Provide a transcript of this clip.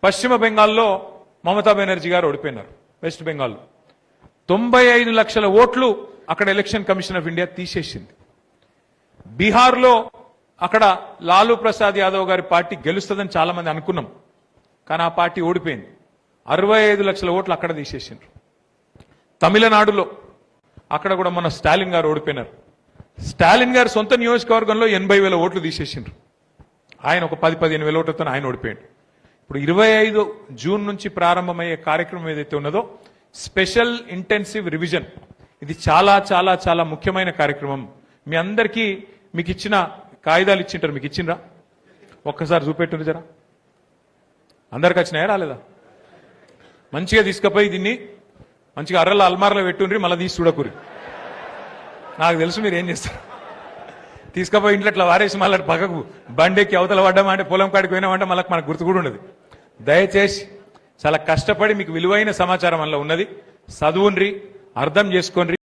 పశ్చిమ బెంగాల్లో మమతా బెనర్జీ గారు ఓడిపోయినారు. వెస్ట్ బెంగాల్లో 95 లక్షల ఓట్లు అక్కడ ఎలక్షన్ కమిషన్ ఆఫ్ ఇండియా తీసేసింది. బీహార్లో అక్కడ లాలూ ప్రసాద్ యాదవ్ గారి పార్టీ గెలుస్తుందని చాలా మంది అనుకున్నాం, కానీ ఆ పార్టీ ఓడిపోయింది. 65 లక్షల ఓట్లు అక్కడ తీసేసిండ్రు. తమిళనాడులో అక్కడ కూడా మొన్న స్టాలిన్ గారు ఓడిపోయినారు. స్టాలిన్ గారి సొంత నియోజకవర్గంలో 80,000 ఓట్లు తీసేసిండ్రు. ఆయన ఒక 10-15 వేల ఓట్లతో ఆయన ఓడిపోయాడు. ఇప్పుడు 25 జూన్ నుంచి ప్రారంభమయ్యే కార్యక్రమం ఏదైతే ఉన్నదో స్పెషల్ ఇంటెన్సివ్ రివిజన్, ఇది చాలా చాలా చాలా ముఖ్యమైన కార్యక్రమం. మీ అందరికీ మీకు ఇచ్చిన కాగితాలు ఇచ్చింటారు, మీకు ఇచ్చిండ్రా? ఒక్కసారి చూపెట్టుండ్రు జరా. అందరికి వచ్చినాయా రాలేదా? మంచిగా తీసుకుపోయి దీన్ని మంచిగా అర్రల అల్మార్లో పెట్టుండ్రి, మళ్ళీ తీసి చూడకూరి. నాకు తెలుసు మీరు ఏం చేస్తారు. తీసుకుపోయి ఇంట్లో అట్లా వారేసి మళ్ళీ పక్కకు బండెక్కి అవతల పడ్డామంటే పొలం కాడికి పోయినామంటే మళ్ళీ మనకు గుర్తు కూడా ఉండదు. దయచేసి చాలా కష్టపడి మీకు విలువైన సమాచారం వల్ల ఉన్నది, చదువుండ్రి, అర్థం చేసుకోండి.